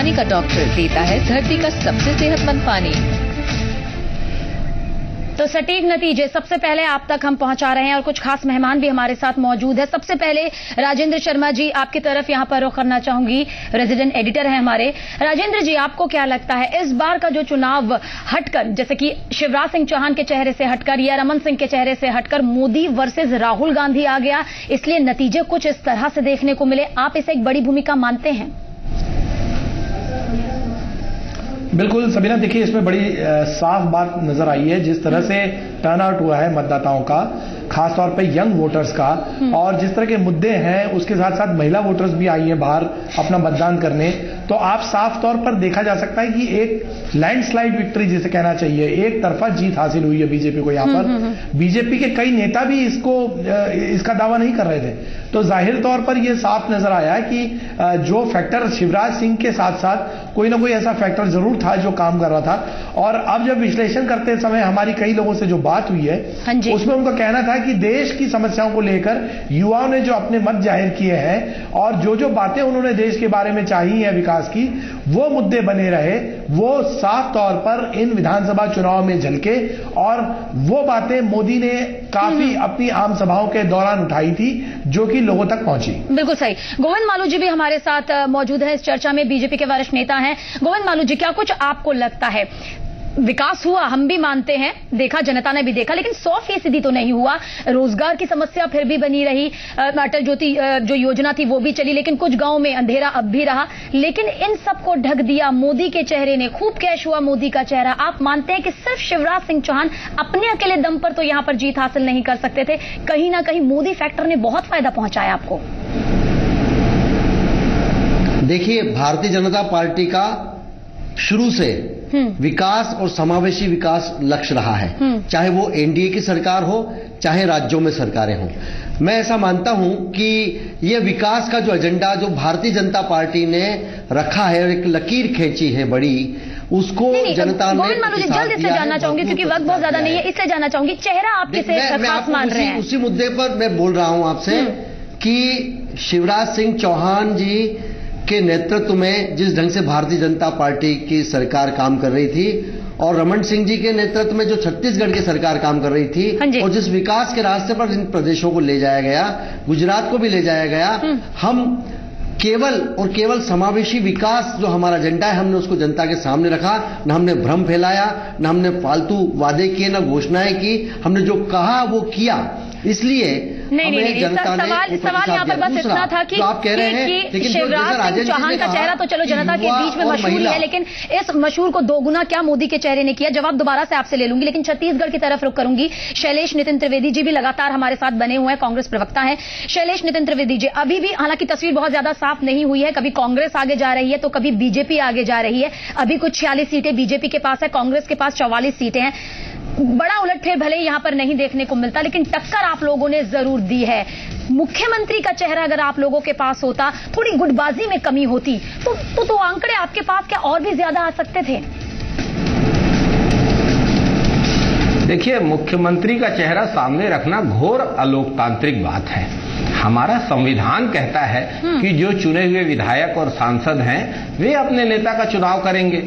पानी का डॉक्टर देता है धरती का सबसे सेहतमंद पानी। तो सटीक नतीजे सबसे पहले आप तक हम पहुंचा रहे हैं और कुछ खास मेहमान भी हमारे साथ मौजूद है। सबसे पहले राजेंद्र शर्मा जी, आपकी तरफ यहां पर रुख करना चाहूंगी, रेजिडेंट एडिटर हैं हमारे। राजेंद्र जी, आपको क्या लगता है इस बार का जो चुनाव हटकर, जैसे कि शिवराज सिंह चौहान के चेहरे से हटकर या रमन सिंह के चेहरे से हटकर मोदी वर्सेस राहुल गांधी आ गया, इसलिए नतीजे कुछ इस तरह से देखने को मिले, आप इसे एक बड़ी भूमिका मानते हैं? बिल्कुल सबीना, देखिए इसमें बड़ी साफ बात नजर आई है जिस तरह से टर्नआउट हुआ है मतदाताओं का, खासतौर पे यंग वोटर्स का, और जिस तरह के मुद्दे हैं उसके साथ साथ महिला वोटर्स भी आई हैं बाहर अपना मतदान करने। तो आप साफ तौर पर देखा जा सकता है कि एक लैंडस्लाइड विक्ट्री जिसे कहना चाहिए, एक तरफा जीत हासिल हुई है बीजेपी को। यहाँ पर बीजेपी के कई नेता भी इसका दावा नहीं कर रहे थे। तो जाहिर तौर पर यह साफ नजर आया कि जो फैक्टर शिवराज सिंह के साथ साथ कोई ना कोई ऐसा फैक्टर जरूर था जो काम कर रहा था। और अब जब विश्लेषण करते समय हमारी कई लोगों से जो बात हुई है उसमें उनका कहना था कि देश की समस्याओं को लेकर युवाओं ने जो अपने मत जाहिर किए हैं और जो बातें उन्होंने देश के बारे में चाही है विकास की, वो मुद्दे बने रहे, वो साफ तौर पर इन विधानसभा चुनाव में झलके। और वो बातें मोदी ने काफी अपनी आम सभाओं के दौरान उठाई थी जो कि लोगों तक पहुंची। बिल्कुल सही। गोविंद मालू जी भी हमारे साथ मौजूद हैं इस चर्चा में, बीजेपी के वरिष्ठ नेता हैं। गोविंद मालू जी, क्या कुछ आपको लगता है विकास हुआ? हम भी मानते हैं, देखा, जनता ने भी देखा, लेकिन 100% तो नहीं हुआ। रोजगार की समस्या फिर भी बनी रही, अटल ज्योति जो योजना थी वो भी चली, लेकिन कुछ गांव में अंधेरा अब भी रहा। लेकिन इन सबको ढक दिया मोदी के चेहरे ने, खूब कैश हुआ मोदी का चेहरा। आप मानते हैं कि सिर्फ शिवराज सिंह चौहान अपने अकेले दम पर तो यहां पर जीत हासिल नहीं कर सकते थे, कहीं ना कहीं मोदी फैक्टर ने बहुत फायदा पहुंचाया आपको? देखिए, भारतीय जनता पार्टी का शुरू से विकास और समावेशी विकास लक्ष्य रहा है, चाहे वो एनडीए की सरकार हो, चाहे राज्यों में सरकारें हों। मैं ऐसा मानता हूं कि यह विकास का जो एजेंडा जो भारतीय जनता पार्टी ने रखा है और एक लकीर खींची है बड़ी, उसको जनता ने जल्द इससे जानना चाहूंगी क्योंकि वक्त बहुत ज्यादा नहीं है, इससे जानना चाहूंगी चेहरा आप किसे खास मान रहे हैं? उसी मुद्दे पर मैं बोल रहा हूं आपसे कि शिवराज सिंह चौहान जी के नेतृत्व में जिस ढंग से भारतीय जनता पार्टी की सरकार काम कर रही थी और रमन सिंह जी के नेतृत्व में जो छत्तीसगढ़ की सरकार काम कर रही थी, और जिस विकास के रास्ते पर इन प्रदेशों को ले जाया गया, गुजरात को भी ले जाया गया, हम केवल समावेशी विकास जो हमारा एजेंडा है हमने उसको जनता के सामने रखा। न हमने भ्रम फैलाया, न हमने फालतू वादे किए, न घोषणाएं की, हमने जो कहा वो किया। इसलिए नहीं, सवाल यहाँ पर बस इतना था कि आप कह रहे हैं कि शिवराज सिंह चौहान का चेहरा तो चलो जनता के बीच में मशहूर है, लेकिन इस मशहूर को दोगुना क्या मोदी के चेहरे ने किया? जवाब दोबारा से आपसे ले लूंगी, लेकिन छत्तीसगढ़ की तरफ रुख करूंगी। शैलेश नितिन त्रिवेदी जी भी लगातार हमारे साथ बने हुए हैं, कांग्रेस प्रवक्ता हैं। शैलेश नितिन त्रिवेदी जी, अभी भी हालांकि तस्वीर बहुत ज्यादा साफ नहीं हुई है, कभी कांग्रेस आगे जा रही है तो कभी बीजेपी आगे जा रही है। अभी कुछ 46 सीटें बीजेपी के पास है, कांग्रेस के पास 44 सीटें हैं। बड़ा उलटफेर भले यहां पर नहीं देखने को मिलता, लेकिन टक्कर आप लोगों ने जरूर दी है। मुख्यमंत्री का चेहरा अगर आप लोगों के पास होता, थोड़ी गुटबाजी में कमी होती तो आंकड़े आपके पास क्या और भी ज्यादा आ सकते थे? देखिए, मुख्यमंत्री का चेहरा सामने रखना घोर अलोकतांत्रिक बात है। हमारा संविधान कहता है कि जो चुने हुए विधायक और सांसद हैं वे अपने नेता का चुनाव करेंगे,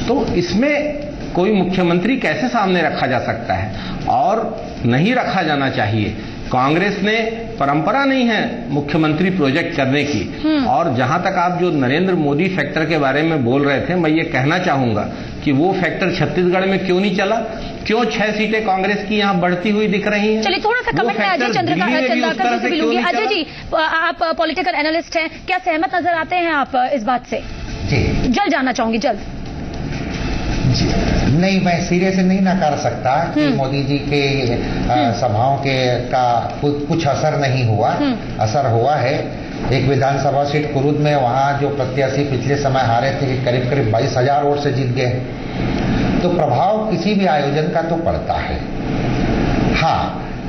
तो इसमें कोई मुख्यमंत्री कैसे सामने रखा जा सकता है? और नहीं रखा जाना चाहिए। कांग्रेस ने परंपरा नहीं है मुख्यमंत्री प्रोजेक्ट करने की। और जहां तक आप जो नरेंद्र मोदी फैक्टर के बारे में बोल रहे थे, मैं ये कहना चाहूंगा कि वो फैक्टर छत्तीसगढ़ में क्यों नहीं चला? क्यों 6 सीटें कांग्रेस की यहां बढ़ती हुई दिख रही हैं? चलिए थोड़ा सा कमेंट में अजय चंद्रकांत जी से भी लूंगी। अजय जी, आप पॉलिटिकल एनालिस्ट हैं, क्या सहमत नजर आते हैं आप इस बात से? जल्द जानना चाहूंगी, जल्द। नहीं, मैं सिरे से नहीं नकार सकता कि मोदी जी के सभाओं के का कुछ असर नहीं हुआ। असर हुआ है। एक विधानसभा सीट कुरुद में वहां जो प्रत्याशी पिछले समय हारे थे करीब 22,000 वोट से जीत गए। तो प्रभाव किसी भी आयोजन का तो पड़ता है। हाँ,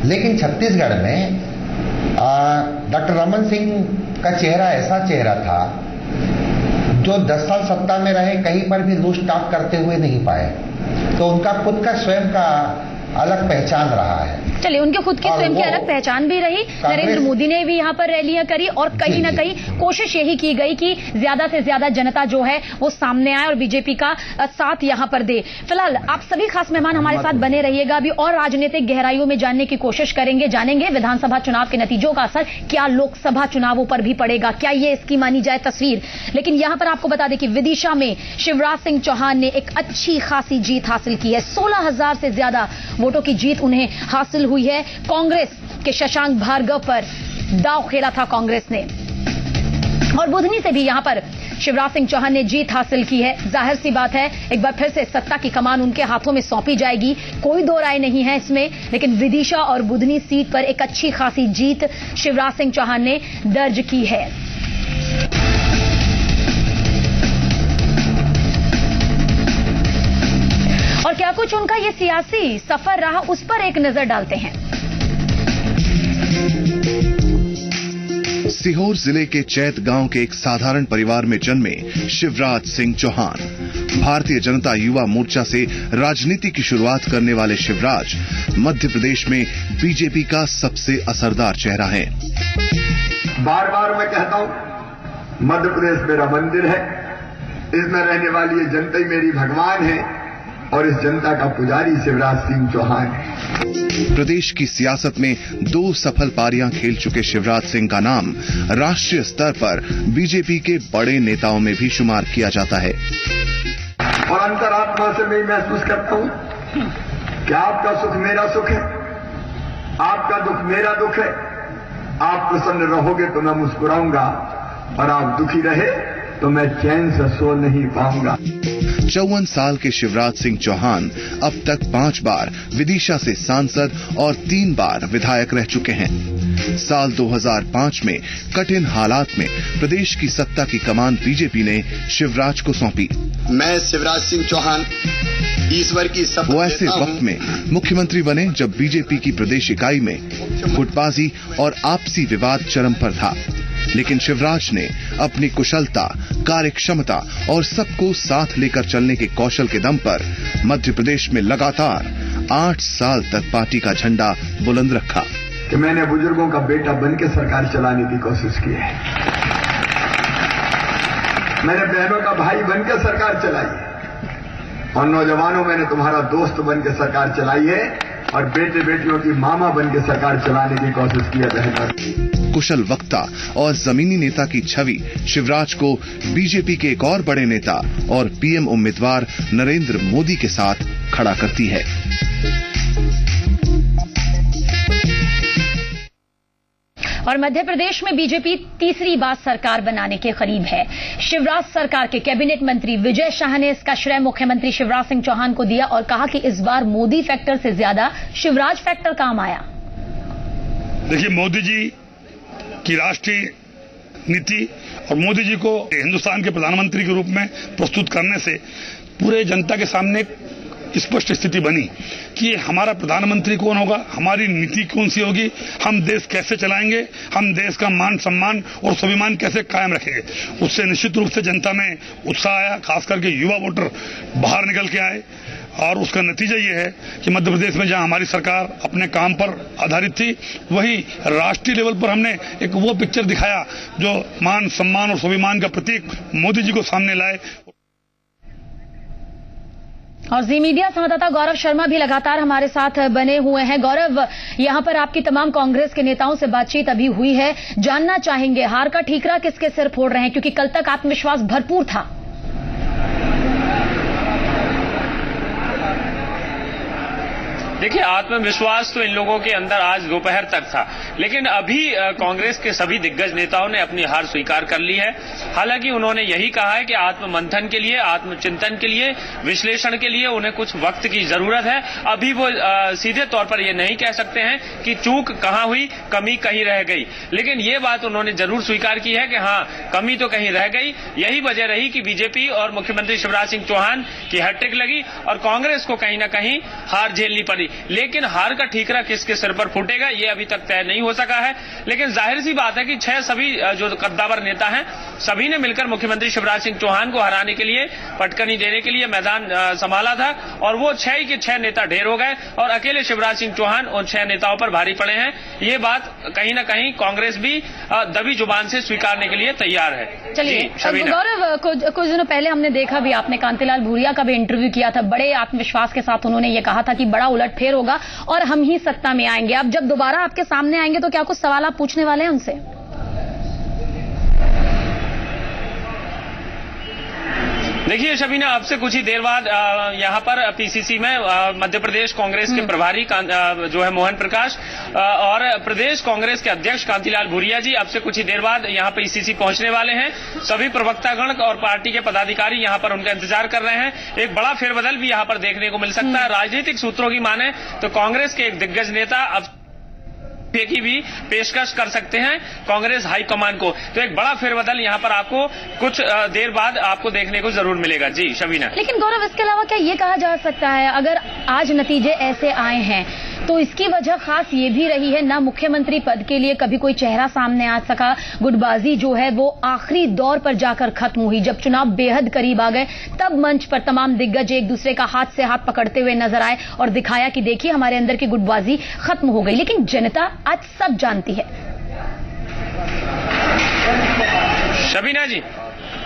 लेकिन छत्तीसगढ़ में डॉक्टर रमन सिंह का चेहरा ऐसा चेहरा था जो 10 साल सत्ता में रहे, कहीं पर भी लूज टॉक करते हुए नहीं पाए। तो उनका खुद का स्वयं का अलग पहचान रहा है। चलिए, उनके खुद की स्वयं की अलग पहचान भी रही। नरेंद्र मोदी ने भी यहाँ पर रैलियां करी और कहीं ना कहीं कोशिश यही की गई कि ज्यादा से ज्यादा जनता जो है वो सामने आए और बीजेपी का साथ यहाँ पर दे। फिलहाल आप सभी खास मेहमान हमारे साथ बने रहिएगा। अभी और राजनीतिक गहराइयों में जानने की कोशिश करेंगे, जानेंगे विधानसभा चुनाव के नतीजों का असर क्या लोकसभा चुनावों पर भी पड़ेगा, क्या ये इसकी मानी जाए तस्वीर। लेकिन यहाँ पर आपको बता दें कि विदिशा में शिवराज सिंह चौहान ने एक अच्छी खासी जीत हासिल की है। 16,000 से ज्यादा वोटों की जीत उन्हें हासिल हुई है। कांग्रेस के शशांक भार्गव पर दांव खेला था कांग्रेस ने, और बुधनी से भी यहां पर शिवराज सिंह चौहान ने जीत हासिल की है। जाहिर सी बात है, एक बार फिर से सत्ता की कमान उनके हाथों में सौंपी जाएगी, कोई दो राय नहीं है इसमें। लेकिन विदिशा और बुधनी सीट पर एक अच्छी खासी जीत शिवराज सिंह चौहान ने दर्ज की है। और क्या कुछ उनका ये सियासी सफर रहा, उस पर एक नजर डालते हैं। सीहोर जिले के चैत गांव के एक साधारण परिवार में जन्मे शिवराज सिंह चौहान भारतीय जनता युवा मोर्चा से राजनीति की शुरुआत करने वाले शिवराज मध्य प्रदेश में बीजेपी का सबसे असरदार चेहरा है। बार बार मैं कहता हूं, मध्य प्रदेश मेरा मंदिर है, इसमें रहने वाली ये जनता ही मेरी भगवान है और इस जनता का पुजारी शिवराज सिंह चौहान है। प्रदेश की सियासत में 2 सफल पारियां खेल चुके शिवराज सिंह का नाम राष्ट्रीय स्तर पर बीजेपी के बड़े नेताओं में भी शुमार किया जाता है। और अंतरात्मा से मैं महसूस करता हूं कि आपका सुख मेरा सुख है, आपका दुख मेरा दुख है। आप प्रसन्न रहोगे तो मैं मुस्कुराऊंगा, और आप दुखी रहे तो मैं चैन से सो नहीं पाऊंगा। 54 साल के शिवराज सिंह चौहान अब तक 5 बार विदिशा से सांसद और 3 बार विधायक रह चुके हैं। साल 2005 में कठिन हालात में प्रदेश की सत्ता की कमान बीजेपी ने शिवराज को सौंपी। मैं शिवराज सिंह चौहान ईश्वर की शपथ वो ऐसे वक्त में मुख्यमंत्री बने जब बीजेपी की प्रदेश इकाई में गुटबाजी और आपसी विवाद चरम पर था। लेकिन शिवराज ने अपनी कुशलता, कार्यक्षमता और सबको साथ लेकर चलने के कौशल के दम पर मध्य प्रदेश में लगातार 8 साल तक पार्टी का झंडा बुलंद रखा। कि मैंने बुजुर्गों का बेटा बनकर सरकार चलाने की कोशिश की है, मैंने बहनों का भाई बनकर सरकार चलाई है, और नौजवानों मैंने तुम्हारा दोस्त बनकर सरकार चलाई है, और बेटे बेटियों की मामा बनकर सरकार चलाने की कोशिश की है। बहनों कुशल वक्ता और जमीनी नेता की छवि शिवराज को बीजेपी के एक और बड़े नेता और पीएम उम्मीदवार नरेंद्र मोदी के साथ खड़ा करती है। और मध्य प्रदेश में बीजेपी तीसरी बार सरकार बनाने के करीब है। शिवराज सरकार के कैबिनेट मंत्री विजय शाह ने इसका श्रेय मुख्यमंत्री शिवराज सिंह चौहान को दिया और कहा कि इस बार मोदी फैक्टर से ज्यादा शिवराज फैक्टर काम आया। देखिए, मोदी जी की राष्ट्रीय नीति और मोदी जी को हिंदुस्तान के प्रधानमंत्री के रूप में प्रस्तुत करने से पूरे जनता के सामने स्पष्ट स्थिति बनी कि हमारा प्रधानमंत्री कौन होगा, हमारी नीति कौन सी होगी, हम देश कैसे चलाएंगे, हम देश का मान सम्मान और स्वाभिमान कैसे कायम रखेंगे। उससे निश्चित रूप से जनता में उत्साह आया, खास करके युवा वोटर बाहर निकल के आए, और उसका नतीजा ये है कि मध्य प्रदेश में जहां हमारी सरकार अपने काम पर आधारित थी, वही राष्ट्रीय लेवल पर हमने एक वो पिक्चर दिखाया जो मान सम्मान और स्वाभिमान का प्रतीक मोदी जी को सामने लाए। और जी मीडिया संवाददाता गौरव शर्मा भी लगातार हमारे साथ बने हुए हैं। गौरव, यहां पर आपकी तमाम कांग्रेस के नेताओं से बातचीत अभी हुई है, जानना चाहेंगे हार का ठीकरा किसके सिर फोड़ रहे हैं, क्योंकि कल तक आत्मविश्वास भरपूर था। देखिए, आत्मविश्वास तो इन लोगों के अंदर आज दोपहर तक था, लेकिन अभी कांग्रेस के सभी दिग्गज नेताओं ने अपनी हार स्वीकार कर ली है। हालांकि उन्होंने यही कहा है कि आत्ममंथन के लिए, आत्मचिंतन के लिए, विश्लेषण के लिए उन्हें कुछ वक्त की जरूरत है। अभी वो सीधे तौर पर ये नहीं कह सकते हैं कि चूक कहां हुई, कमी कहीं रह गई, लेकिन ये बात उन्होंने जरूर स्वीकार की है कि हाँ, कमी तो कहीं रह गई। यही वजह रही कि बीजेपी और मुख्यमंत्री शिवराज सिंह चौहान की हैट्रिक लगी और कांग्रेस को कहीं ना कहीं हार झेलनी पड़ी। लेकिन हार का ठीकरा किसके सिर पर फूटेगा, ये अभी तक तय नहीं हो सका है। लेकिन जाहिर सी बात है कि 6 सभी जो कद्दावर नेता हैं सभी ने मिलकर मुख्यमंत्री शिवराज सिंह चौहान को हराने के लिए, पटकनी देने के लिए मैदान संभाला था और वो 6 के 6 नेता ढेर हो गए और अकेले शिवराज सिंह चौहान उन 6 नेताओं पर भारी पड़े हैं। ये बात कहीं ना कहीं कांग्रेस भी दबी जुबान से स्वीकारने के लिए तैयार है। चलिए गौरव, कुछ दिनों पहले हमने देखा भी, आपने कांतिलाल भूरिया का भी इंटरव्यू किया था। बड़े आत्मविश्वास के साथ उन्होंने ये कहा था कि बड़ा उलटफेर होगा और हम ही सत्ता में आएंगे। अब जब दोबारा आपके सामने आएंगे तो क्या कुछ सवाल आप पूछने वाले हैं उनसे? देखिए शबीना, आपसे कुछ ही देर बाद यहाँ पर पीसीसी में मध्य प्रदेश कांग्रेस के प्रभारी जो है मोहन प्रकाश और प्रदेश कांग्रेस के अध्यक्ष कांतिलाल भूरिया जी आपसे कुछ ही देर बाद यहाँ पर पीसीसी पहुंचने वाले हैं। सभी प्रवक्तागण और पार्टी के पदाधिकारी यहाँ पर उनका इंतजार कर रहे हैं। एक बड़ा फेरबदल भी यहाँ पर देखने को मिल सकता है। राजनीतिक सूत्रों की माने तो कांग्रेस के एक दिग्गज नेता अब की भी पेशकश कर सकते हैं कांग्रेस हाईकमान को। तो एक बड़ा फेरबदल यहाँ पर आपको कुछ देर बाद आपको देखने को जरूर मिलेगा। जी शबीना। लेकिन गौरव, इसके अलावा क्या ये कहा जा सकता है, अगर आज नतीजे ऐसे आए हैं तो इसकी वजह खास ये भी रही है, ना मुख्यमंत्री पद के लिए कभी कोई चेहरा सामने आ सका, गुटबाजी जो है वो आखिरी दौर पर जाकर खत्म हुई। जब चुनाव बेहद करीब आ गए तब मंच पर तमाम दिग्गज एक दूसरे का हाथ से हाथ पकड़ते हुए नजर आए और दिखाया कि देखिए हमारे अंदर की गुटबाजी खत्म हो गई। लेकिन जनता आज सब जानती है। शबीना जी।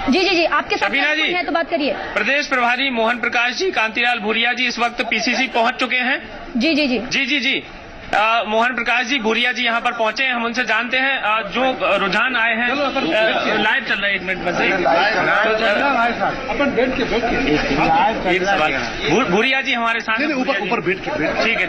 जी आपके साथ हैं तो बात करिए। प्रदेश प्रभारी मोहन प्रकाश जी, कांतिलाल भूरिया जी इस वक्त पीसीसी पहुंच चुके हैं। जी। मोहन प्रकाश जी, भूरिया जी यहाँ पर पहुंचे हैं। हम उनसे जानते हैं जो रुझान आए हैं। लाइव चल रहा है, 1 मिनट बस। एक सवाल, भूरिया जी हमारे साथ ऊपर बैठ के। ठीक है।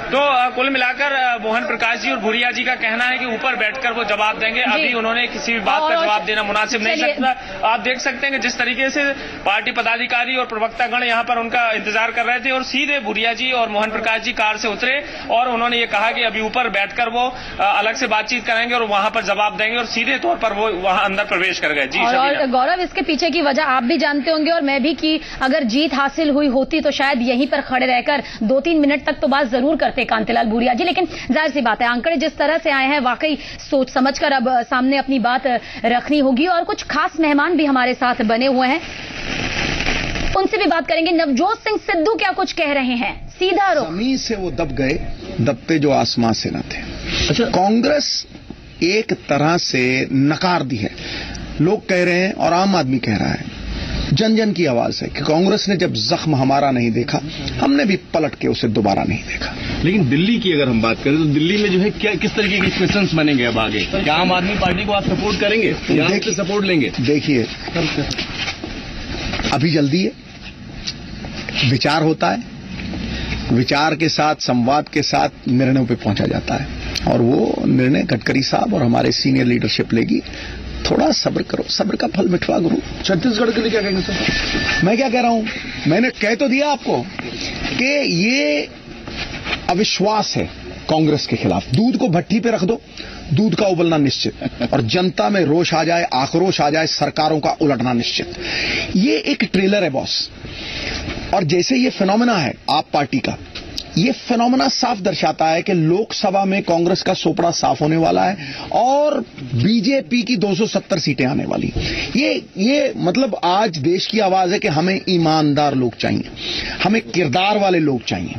तो कुल मिलाकर मोहन प्रकाश जी और भूरिया जी का कहना है कि ऊपर बैठकर वो जवाब देंगे। अभी उन्होंने किसी भी बात का जवाब देना मुनासिब नहीं लगता। आप देख सकते हैं कि जिस तरीके से पार्टी पदाधिकारी और प्रवक्तागण यहाँ पर उनका इंतजार कर रहे थे और सीधे भूरिया जी और मोहन प्रकाश जी कार से उतरे और उन्होंने ये कहा कि अभी ऊपर बैठकर वो अलग से बातचीत करेंगे और वहां पर जवाब देंगे और सीधे तौर पर वो वहां अंदर प्रवेश कर गए। जी और गौरव, इसके पीछे की वजह आप भी जानते होंगे और मैं भी कि अगर जीत हासिल हुई होती तो शायद यहीं पर खड़े रहकर 2-3 मिनट तक तो बात जरूर करते कांतिलाल भूरिया जी। लेकिन जाहिर सी बात है, आंकड़े जिस तरह से आए हैं वाकई सोच समझकर अब सामने अपनी बात रखनी होगी। और कुछ खास मेहमान भी हमारे साथ बने हुए हैं, उनसे भी बात करेंगे। नवजोत सिंह सिद्धू क्या कुछ कह रहे हैं, सीधा रुख। जमीन से वो दब गए, दबते जो आसमां से न थे। अच्छा, कांग्रेस एक तरह से नकार दी है, लोग कह रहे हैं और आम आदमी कह रहा है, जन जन की आवाज है कि कांग्रेस ने जब जख्म हमारा नहीं देखा, हमने भी पलट के उसे दोबारा नहीं देखा। लेकिन दिल्ली की अगर हम बात करें तो दिल्ली में जो है क्या किस तरीके के क्वेश्चंस बनेंगे अब आगे? क्या आम आदमी पार्टी को आप सपोर्ट करेंगे या आपसे सपोर्ट लेंगे? देखिए, अभी जल्दी है, विचार होता है, विचार के साथ संवाद के साथ निर्णयों पे पहुंचा जाता है और वो निर्णय गडकरी साहब और हमारे सीनियर लीडरशिप लेगी। थोड़ा सब्र करो, सब्र का फल मिठवा गुरु। छत्तीसगढ़ के लिए क्या कहेंगे सर? मैं क्या कह रहा हूं, मैंने कह तो दिया आपको कि ये अविश्वास है कांग्रेस के खिलाफ। दूध को भट्टी पे रख दो, दूध का उबलना निश्चित और जनता में रोष आ जाए, आक्रोश आ जाए, सरकारों का उलटना निश्चित। ये एक ट्रेलर है बॉस। और जैसे ये फिनोमेना है आप पार्टी का, ये फिनोमेना साफ दर्शाता है कि लोकसभा में कांग्रेस का सोपड़ा साफ होने वाला है और बीजेपी की 270 सीटें आने वाली। ये मतलब आज देश की आवाज है कि हमें ईमानदार लोग चाहिए, हमें किरदार वाले लोग चाहिए।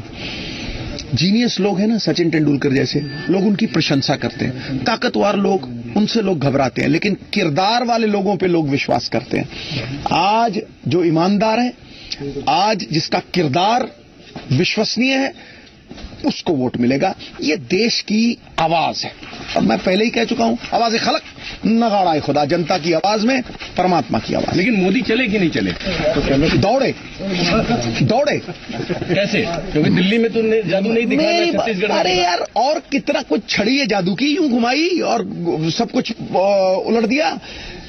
जीनियस लोग हैं ना, सचिन तेंदुलकर जैसे लोग, उनकी प्रशंसा करते हैं। ताकतवर लोग, उनसे लोग घबराते हैं, लेकिन किरदार वाले लोगों पे लोग विश्वास करते हैं। आज जो ईमानदार है, आज जिसका किरदार विश्वसनीय है, उसको वोट मिलेगा। ये देश की आवाज है और मैं पहले ही कह चुका हूं, आवाज खलक नगाड़ा है खुदा, जनता की आवाज में परमात्मा की आवाज। लेकिन मोदी चले कि नहीं चले? तो दौड़े कैसे? क्योंकि दिल्ली में तो जादू नहीं दिखा छत्तीसगढ़। अरे यार, और कितना कुछ छड़ी है जादू की, यूं घुमाई और सब कुछ उलट दिया।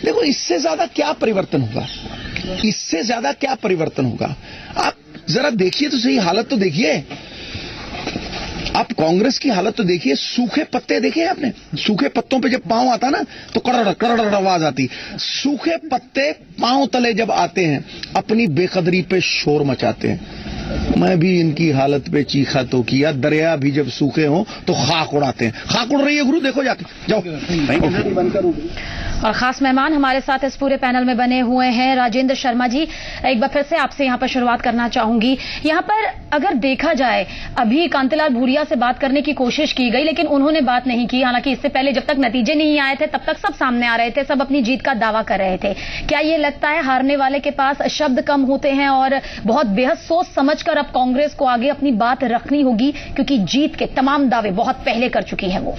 देखो, इससे ज्यादा क्या परिवर्तन होगा, इससे ज्यादा क्या परिवर्तन होगा? आप जरा देखिए तो सही, हालत तो देखिए। आप कांग्रेस की हालत तो देखिए, सूखे पत्ते देखे आपने? सूखे पत्तों पे जब पांव आता ना तो कड़ड़ कड़ड़ आवाज आती। सूखे पत्ते पांव तले जब आते हैं, अपनी बेकदरी पे शोर मचाते हैं। मैं भी इनकी हालत पे चीखा तो किया, दरिया भी जब सूखे हो तो खाक उड़ाते हैं। खाक उड़ रही है गुरु, देखो जाके, जाओ। और खास मेहमान हमारे साथ इस पूरे पैनल में बने हुए हैं राजेंद्र शर्मा जी। एक बार फिर से आपसे यहाँ पर शुरुआत करना चाहूंगी। यहाँ पर अगर देखा जाए, अभी कांतिलाल भूरिया से बात करने की कोशिश की गई लेकिन उन्होंने बात नहीं की। हालांकि इससे पहले जब तक नतीजे नहीं आए थे तब तक सब सामने आ रहे थे, सब अपनी जीत का दावा कर रहे थे। क्या ये लगता है हारने वाले के पास शब्द कम होते हैं और बहुत बेहद सोच समझकर अब कांग्रेस को आगे अपनी बात रखनी होगी, क्योंकि जीत के तमाम दावे बहुत पहले कर चुकी है वो?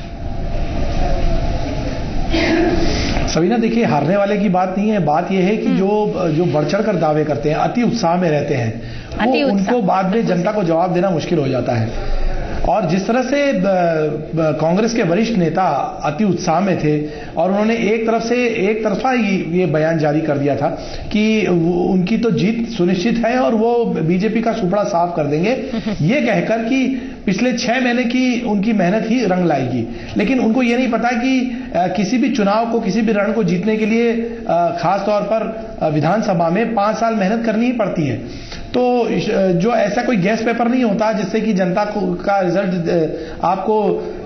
सबीना, देखिए, हारने वाले की बात नहीं है। बात यह है कि जो बढ़ चढ़ कर दावे करते हैं, अति उत्साह में रहते हैं, वो उनको बाद में जनता को जवाब देना मुश्किल हो जाता है। और जिस तरह से कांग्रेस के वरिष्ठ नेता अति उत्साह में थे और उन्होंने एक तरफा ये बयान जारी कर दिया था कि उनकी तो जीत सुनिश्चित है और वो बीजेपी का सुपड़ा साफ कर देंगे, ये कहकर कि पिछले 6 महीने की उनकी मेहनत ही रंग लाएगी। लेकिन उनको ये नहीं पता कि किसी भी चुनाव को, किसी भी रण को जीतने के लिए खास तौर पर विधानसभा में 5 साल मेहनत करनी ही पड़ती है। तो जो ऐसा कोई गैस पेपर नहीं होता जिससे कि जनता का रिजल्ट आपको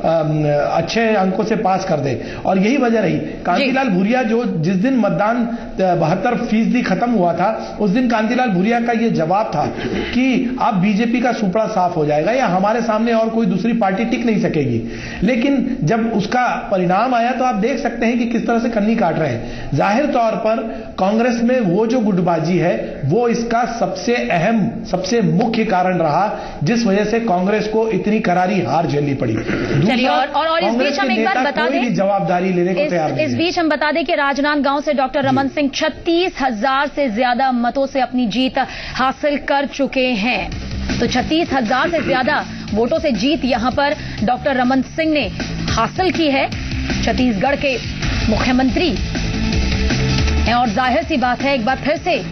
अच्छे अंकों से पास कर दे। और यही वजह रही कांतिलाल भूरिया, जो जिस दिन मतदान 72% खत्म हुआ था, उस दिन कांतिलाल भूरिया का ये जवाब था कि अब बीजेपी का सुपड़ा साफ हो जाएगा या हमारे सामने और कोई दूसरी पार्टी टिक नहीं सकेगी। लेकिन जब उसका परिणाम आया तो आप देख सकते हैं कि किस तरह से कन्नी काट रहे हैं। जाहिर तौर पर कांग्रेस में वो जो गुटबाजी है वो इसका सबसे अहम, सबसे मुख्य कारण रहा, जिस वजह से कांग्रेस को इतनी करारी हार झेलनी पड़ी। चलिए, और इस बीच हम एक बात बता दें, जवाबदारी लेने को तैयार नहीं। इस बीच हम बता दें कि राजनांदगांव से डॉक्टर रमन सिंह 36,000 से ज्यादा मतों से अपनी जीत हासिल कर चुके हैं। तो 36,000 से ज्यादा वोटों से जीत यहां पर डॉक्टर रमन सिंह ने हासिल की है। छत्तीसगढ़ के मुख्यमंत्री हैं और जाहिर सी बात है, एक बार फिर से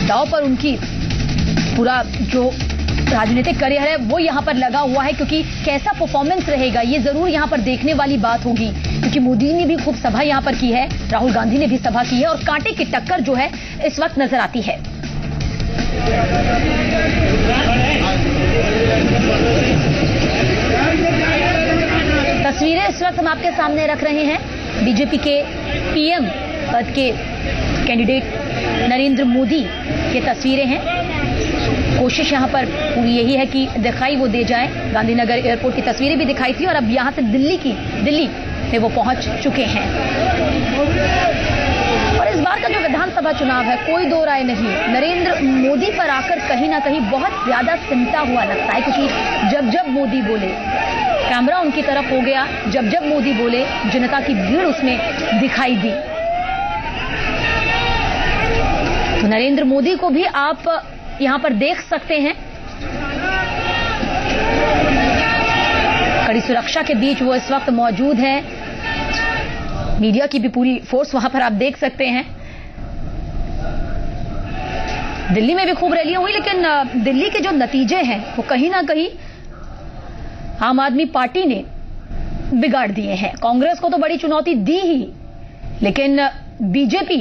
दांव पर उनकी पूरा जो राजनीतिक करियर है वो यहां पर लगा हुआ है, क्योंकि कैसा परफॉर्मेंस रहेगा ये जरूर यहां पर देखने वाली बात होगी। क्योंकि मोदी ने भी खूब सभा यहां पर की है, राहुल गांधी ने भी सभा की है और कांटे की टक्कर जो है इस वक्त नजर आती है। तस्वीरें इस वक्त हम आपके सामने रख रहे हैं। बीजेपी के पीएम पद के कैंडिडेट नरेंद्र मोदी की तस्वीरें हैं। कोशिश यहां पर पूरी यही है कि दिखाई वो दे जाए। गांधीनगर एयरपोर्ट की तस्वीरें भी दिखाई थी और अब यहां से दिल्ली में वो पहुंच चुके हैं। और इस बार का जो विधानसभा चुनाव है, कोई दो राय नहीं, नरेंद्र मोदी पर आकर कहीं ना कहीं बहुत ज्यादा सिमटा हुआ लगता है। क्योंकि जब जब मोदी बोले कैमरा उनकी तरफ हो गया, जब जब मोदी बोले जनता की भीड़ उसमें दिखाई दी। तो नरेंद्र मोदी को भी आप यहां पर देख सकते हैं, कड़ी सुरक्षा के बीच वो इस वक्त मौजूद है। मीडिया की भी पूरी फोर्स वहां पर आप देख सकते हैं। दिल्ली में भी खूब रैलियां हुई, लेकिन दिल्ली के जो नतीजे हैं वो कहीं ना कहीं आम आदमी पार्टी ने बिगाड़ दिए हैं। कांग्रेस को तो बड़ी चुनौती दी ही, लेकिन बीजेपी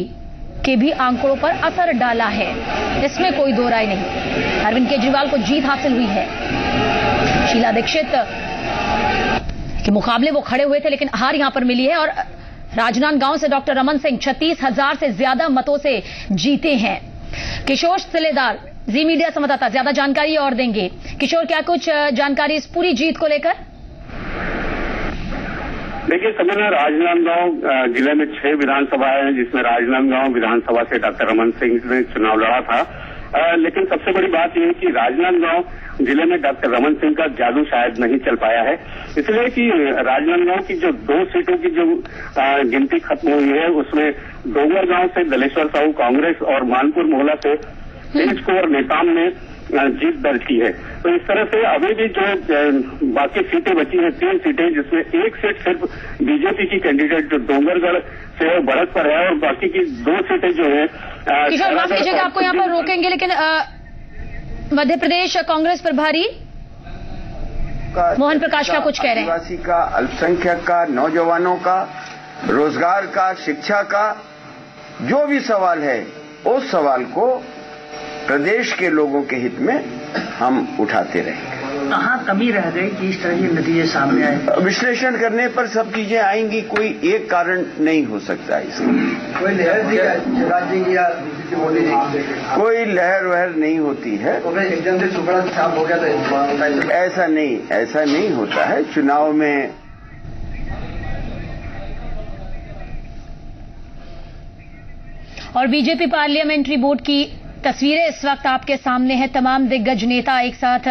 के भी आंकड़ों पर असर डाला है, इसमें कोई दो राय नहीं। अरविंद केजरीवाल को जीत हासिल हुई है। शीला दीक्षित के मुकाबले वो खड़े हुए थे लेकिन हार यहां पर मिली है। और राजनांदगांव से डॉक्टर रमन सिंह 36,000 से ज्यादा मतों से जीते हैं। किशोर सिलेदार, जी मीडिया संवाददाता, ज्यादा जानकारी और देंगे। किशोर, क्या कुछ जानकारी इस पूरी जीत को लेकर? देखिए सबीना, राजनांदगांव जिले में 6 विधानसभाएं हैं, जिसमें राजनांदगांव विधानसभा से डॉक्टर रमन सिंह ने चुनाव लड़ा था। लेकिन सबसे बड़ी बात यह है कि राजनांदगांव जिले में डॉक्टर रमन सिंह का जादू शायद नहीं चल पाया है, इसलिए कि राजनांदगांव की जो 2 सीटों की जो गिनती खत्म हुई है उसमें डोंगरगांव से दलेश्वर साहू कांग्रेस और मानपुर मोहला से तेज कुंवर नेताम ने जीत दर्ज की है। तो इस तरह से अभी भी जो बाकी सीटें बची हैं, 3 सीटें, जिसमें 1 सीट सिर्फ बीजेपी की कैंडिडेट जो डोंगरगढ़ से बढ़त पर है और बाकी की 2 सीटें जो है। किशोर, माफ कीजिएगा, आपको यहाँ पर रोकेंगे, लेकिन मध्य प्रदेश कांग्रेस प्रभारी मोहन प्रकाश का कुछ कह रहे हैं। आदिवासी का, अल्पसंख्यक का, नौजवानों का, रोजगार का, शिक्षा का जो भी सवाल है, उस सवाल को प्रदेश के लोगों के हित में हम उठाते रहेंगे। कहाँ कमी रह गई कि इस तरह के नतीजे सामने आए? विश्लेषण करने पर सब चीजें आएंगी, कोई एक कारण नहीं हो सकता इसका। कोई लहर कोई लहर वहर नहीं होती है। एकदम से टुकड़ा छाप हो गया तो ऐसा नहीं होता है चुनाव में। और बीजेपी पार्लियामेंट्री बोर्ड की तस्वीरें इस वक्त आपके सामने हैं। तमाम दिग्गज नेता एक साथ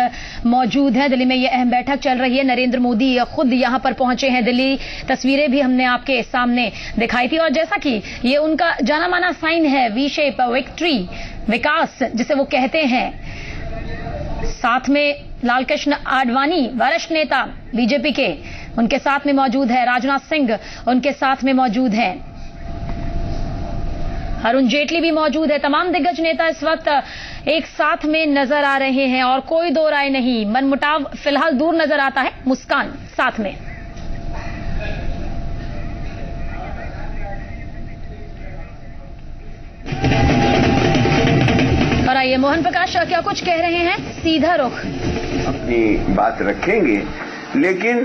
मौजूद हैं। दिल्ली में ये अहम बैठक चल रही है। नरेंद्र मोदी खुद यहां पर पहुंचे हैं दिल्ली। तस्वीरें भी हमने आपके सामने दिखाई थी। और जैसा कि ये उनका जाना माना साइन है, वी शेप विक्ट्री, विकास जिसे वो कहते हैं। साथ में लालकृष्ण आडवाणी वरिष्ठ नेता बीजेपी के उनके साथ में मौजूद है। राजनाथ सिंह उनके साथ में मौजूद हैं। अरुण जेटली भी मौजूद है। तमाम दिग्गज नेता इस वक्त एक साथ में नजर आ रहे हैं और कोई दो राय नहीं, मनमुटाव फिलहाल दूर नजर आता है, मुस्कान साथ में। और आइए मोहन प्रकाश क्या कुछ कह रहे हैं, सीधा रुख। अपनी बात रखेंगे, लेकिन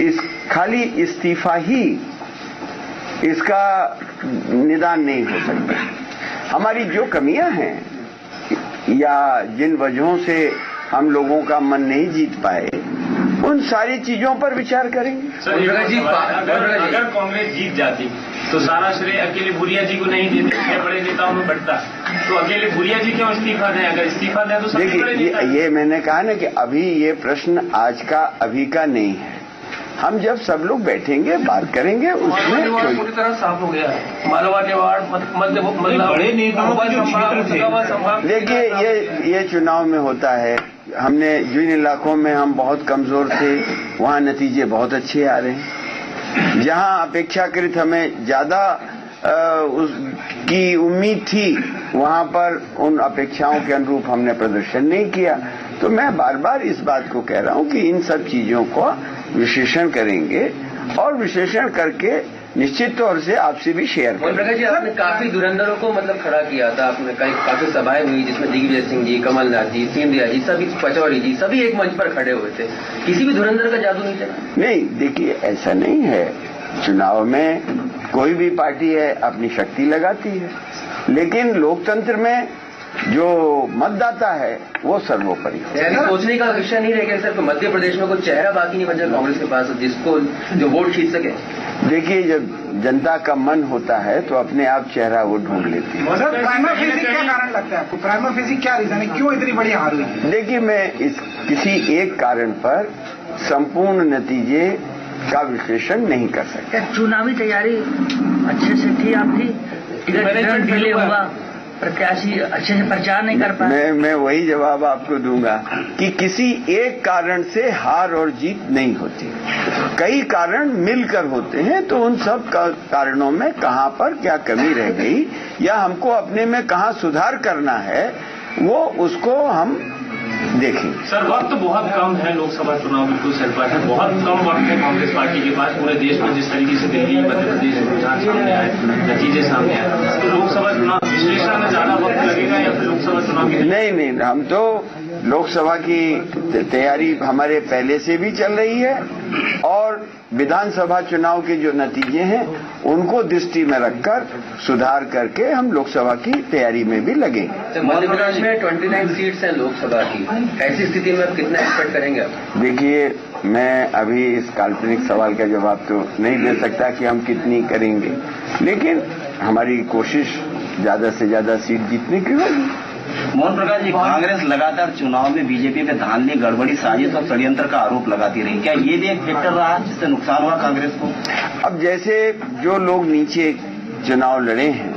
इस खाली इस्तीफा ही इसका निदान नहीं हो सकता। हमारी जो कमियां हैं या जिन वजहों से हम लोगों का मन नहीं जीत पाए, उन सारी चीजों पर विचार करेंगे। अगर कांग्रेस जीत जाती तो सारा श्रेय अकेले भूरिया जी को नहीं देते, इतने बड़े नेताओं में बढ़ता। तो अकेले भूरिया जी क्यों इस्तीफा दें? अगर इस्तीफा दें तो देखिए, ये मैंने कहा ना कि अभी ये प्रश्न आज का अभी का नहीं है। हम जब सब लोग बैठेंगे बात करेंगे, उसमें पूरी तरह साफ हो गया है। मालवा निवाड़ बड़े नेताओं। देखिए, ये चुनाव में होता है। हमने जिन इलाकों में हम बहुत कमजोर थे, वहाँ नतीजे बहुत अच्छे आ रहे हैं। जहाँ अपेक्षाकृत हमें ज्यादा की उम्मीद थी, वहाँ पर उन अपेक्षाओं के अनुरूप हमने प्रदर्शन नहीं किया। तो मैं बार बार इस बात को कह रहा हूँ कि इन सब चीजों को विश्लेषण करेंगे और विश्लेषण करके निश्चित तौर से आपसे भी शेयर करेंगे। प्रकाश जी, आपने काफी धुरंधरों को खड़ा किया था। आपने काफी सभाएं हुई जिसमें दिग्विजय सिंह जी, कमलनाथ जी, सिंधिया जी, सभी, पचौरी जी, सभी एक मंच पर खड़े हुए थे। किसी भी धुरंधर का जादू नहीं चला? नहीं, देखिए, ऐसा नहीं है। चुनाव में कोई भी पार्टी है अपनी शक्ति लगाती है, लेकिन लोकतंत्र में जो मतदाता है वो सर्वोपरि है। सोचने का विषय नहीं रहेगा सर, तो मध्य प्रदेश में कोई चेहरा बाकी नहीं बचा कांग्रेस के पास जिसको जो वोट खींच सके? देखिए, जब जनता का मन होता है तो अपने आप चेहरा वो ढूंढ लेती है। सर, प्राइमा फेसी क्या कारण लगता है आपको? प्राइमा फेसी क्या रीजन है, क्यों इतनी बड़ी हार हुई? देखिए, मैं किसी एक कारण पर संपूर्ण नतीजे का विश्लेषण नहीं कर सकता। चुनावी तैयारी अच्छे से थी आपकी? टिकट डिले हुआ, प्रत्याशी अच्छे से प्रचार नहीं कर पाए? मैं वही जवाब आपको दूंगा कि किसी एक कारण से हार और जीत नहीं होती, कई कारण मिलकर होते हैं। तो उन सब कारणों में कहां पर क्या कमी रह गई या हमको अपने में कहां सुधार करना है, वो उसको हम देखेंगे। सर, वक्त बहुत कम है, लोकसभा चुनाव बिल्कुल सर पर है, बहुत कम वक्त है कांग्रेस पार्टी के पास। पूरे देश में जिस तरीके से दिल्ली, मध्य प्रदेश रुझान सामने आए, नतीजे सामने आए, तो लोकसभा चुनाव विश्लेषण में ज्यादा वक्त लगेगा या फिर लोकसभा चुनाव की? नहीं, हम तो लोकसभा की तैयारी हमारे पहले से भी चल रही है और विधानसभा चुनाव के जो नतीजे हैं उनको दृष्टि में रखकर सुधार करके हम लोकसभा की तैयारी में भी लगे। मध्य प्रदेश में 29 सीट्स हैं लोकसभा की, ऐसी स्थिति में आप कितना एक्सपेक्ट करेंगे आप? देखिए, मैं अभी इस काल्पनिक सवाल का जवाब तो नहीं दे सकता कि हम कितनी करेंगे, लेकिन हमारी कोशिश ज्यादा से ज्यादा सीट जीतने की होगी। मोहन प्रकाश जी, कांग्रेस लगातार चुनाव में बीजेपी पे धांधली, गड़बड़ी, साजिश और षड्यंत्र का आरोप लगाती रही। क्या ये भी एक फैक्टर रहा जिससे नुकसान हुआ कांग्रेस को? अब जैसे जो लोग नीचे चुनाव लड़े हैं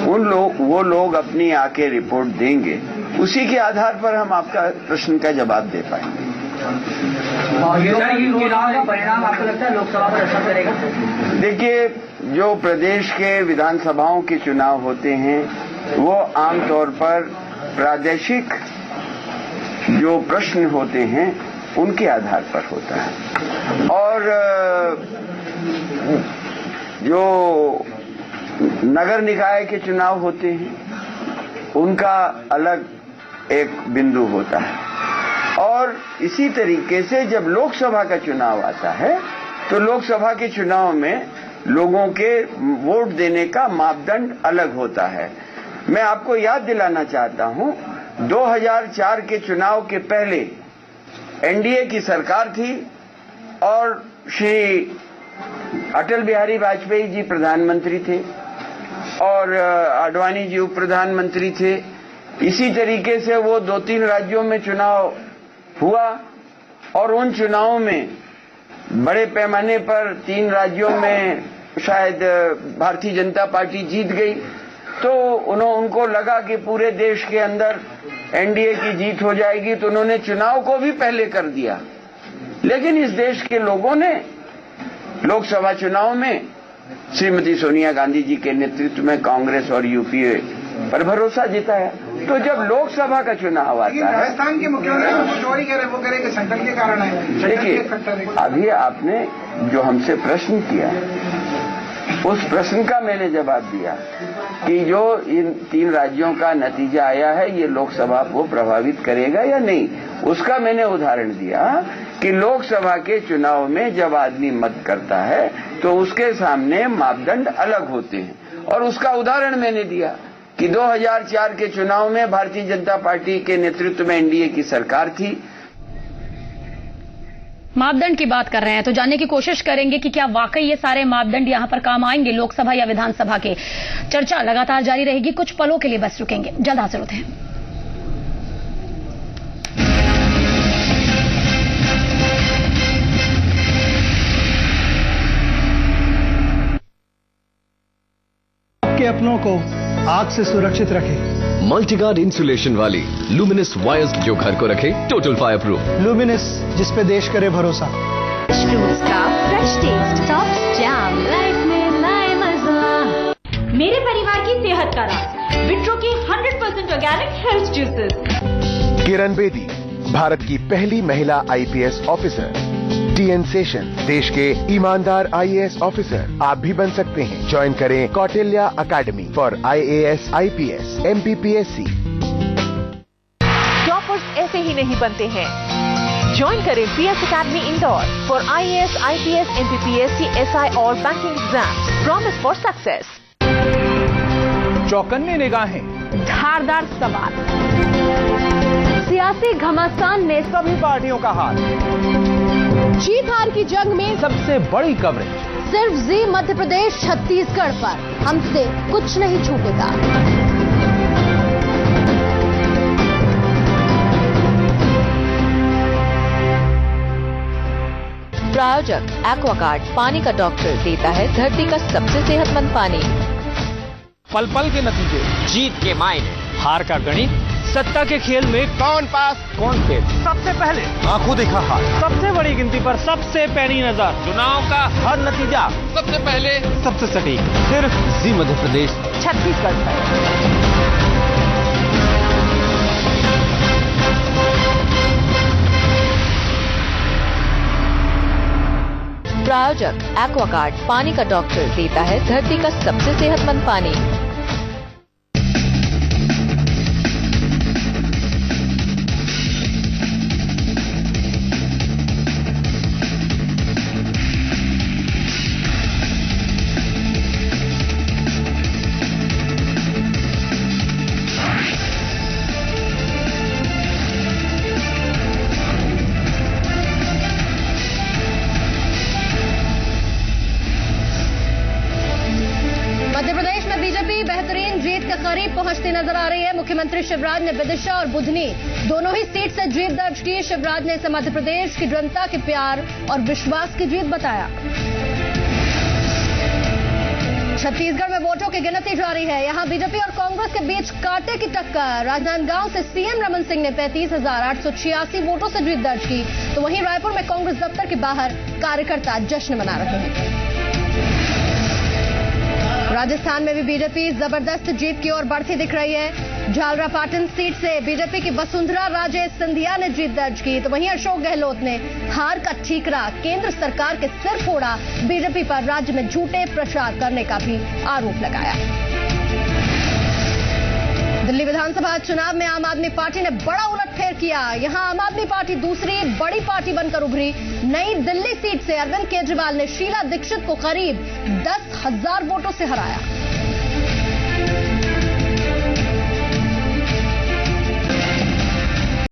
वो लोग अपनी आके रिपोर्ट देंगे, उसी के आधार पर हम आपका प्रश्न का जवाब दे पाएंगे। चुनाव का परिणाम आपको लगता है लोकसभा पर असर करेगा? देखिए, जो प्रदेश के विधानसभाओं के चुनाव होते हैं वो आमतौर पर प्रादेशिक जो प्रश्न होते हैं उनके आधार पर होता है, और जो नगर निकाय के चुनाव होते हैं उनका अलग एक बिंदु होता है, और और इसी तरीके से जब लोकसभा का चुनाव आता है तो लोकसभा के चुनाव में लोगों के वोट देने का मापदंड अलग होता है। मैं आपको याद दिलाना चाहता हूं, 2004 के चुनाव के पहले एनडीए की सरकार थी और श्री अटल बिहारी वाजपेयी जी प्रधानमंत्री थे और आडवाणी जी उप प्रधानमंत्री थे। इसी तरीके से वो 2-3 राज्यों में चुनाव हुआ और उन चुनावों में बड़े पैमाने पर 3 राज्यों में शायद भारतीय जनता पार्टी जीत गई, तो उनको लगा कि पूरे देश के अंदर एनडीए की जीत हो जाएगी, तो उन्होंने चुनाव को भी पहले कर दिया। लेकिन इस देश के लोगों ने लोकसभा चुनाव में श्रीमती सोनिया गांधी जी के नेतृत्व में कांग्रेस और यूपीए पर भरोसा जिताया। तो जब लोकसभा का चुनाव आता है, राजस्थान के मुख्यमंत्री कुछ और ही कह रहे हैं, वो कह रहे हैं कि संकट के कारण है। देखिए, अभी आपने जो हमसे प्रश्न किया, उस प्रश्न का मैंने जवाब दिया कि जो इन 3 राज्यों का नतीजा आया है ये लोकसभा को प्रभावित करेगा या नहीं। उसका मैंने उदाहरण दिया कि लोकसभा के चुनाव में जब आदमी मत करता है तो उसके सामने मापदंड अलग होते हैं, और उसका उदाहरण मैंने दिया कि 2004 के चुनाव में भारतीय जनता पार्टी के नेतृत्व में एनडीए की सरकार थी। मापदंड की बात कर रहे हैं तो जानने की कोशिश करेंगे कि क्या वाकई ये सारे मापदंड यहां पर काम आएंगे लोकसभा या विधानसभा के। चर्चा लगातार जारी रहेगी, कुछ पलों के लिए बस रुकेंगे, जल्द हाजिर होते हैं। आपके अपनों को आग से सुरक्षित रखें। मल्टीगार्ड इंसुलेशन वाली लुमिनस वायर्स जो घर को रखे टोटल फायर प्रूफ। लुमिनस, जिस पे देश करे भरोसा। फ्रूट्स का fresh taste, soft jam, life में लाए मजा। मेरे परिवार की सेहत का राज, विट्रो के 100% organic health juices. Kiran Bedi, Bharat की पहली महिला आईपीएस ऑफिसर। टीएन शेषन, देश के ईमानदार आईएएस ऑफिसर। आप भी बन सकते हैं। ज्वाइन करें Kautilya academy for IAS, IPS, MPPSC. Toppers ऐसे ही नहीं बनते हैं। ज्वाइन करें PS academy Indore for IAS, IPS, MPPSC, SI और banking exam. Promise for success. चौकन्नी निगाहें, धारदार सवाल, सियासी घमासान में सभी पार्टियों का हाथ, जीत हार की जंग में सबसे बड़ी कवरेज सिर्फ जी मध्य प्रदेश छत्तीसगढ़ पर। हमसे कुछ नहीं छूटेगा। प्रायोजक एक्वागार्ड, पानी का डॉक्टर, देता है धरती का सबसे सेहतमंद पानी। पल पल के नतीजे, जीत के मायने, हार का गणित, सत्ता के खेल में कौन पास कौन फेल। सबसे पहले आंखों देखा हार, सबसे बड़ी गिनती पर सबसे पैनी नजर, चुनाव का हर नतीजा सबसे पहले सबसे सटीक, सिर्फ जी मध्य प्रदेश छत्तीसगढ़ पर। प्रायोजक एक्वागार्ड, पानी का डॉक्टर, देता है धरती का सबसे सेहतमंद पानी। पहुंचती नजर आ रही है। मुख्यमंत्री शिवराज ने विदिशा और बुधनी दोनों ही सीट से जीत दर्ज की। शिवराज ने इसे मध्य प्रदेश की जनता के प्यार और विश्वास की जीत बताया। छत्तीसगढ़ में वोटों की गिनती जारी है। यहां बीजेपी और कांग्रेस के बीच कांटे की टक्कर। राजनांदगांव से सीएम रमन सिंह ने 35,886 वोटों से जीत दर्ज की, तो वहीं रायपुर में कांग्रेस दफ्तर के बाहर कार्यकर्ता जश्न मना रहे हैं। राजस्थान में भी बीजेपी जबरदस्त जीत की ओर बढ़ती दिख रही है। झालरापाटन सीट से बीजेपी की वसुंधरा राजे सिंधिया ने जीत दर्ज की, तो वहीं अशोक गहलोत ने हार का ठीकरा केंद्र सरकार के सिर फोड़ा। बीजेपी पर राज्य में झूठे प्रचार करने का भी आरोप लगाया। दिल्ली विधानसभा चुनाव में आम आदमी पार्टी ने बड़ा उलटफेर किया। यहां आम आदमी पार्टी दूसरी बड़ी पार्टी बनकर उभरी। नई दिल्ली सीट से अरविंद केजरीवाल ने शीला दीक्षित को करीब 10,000 वोटों से हराया।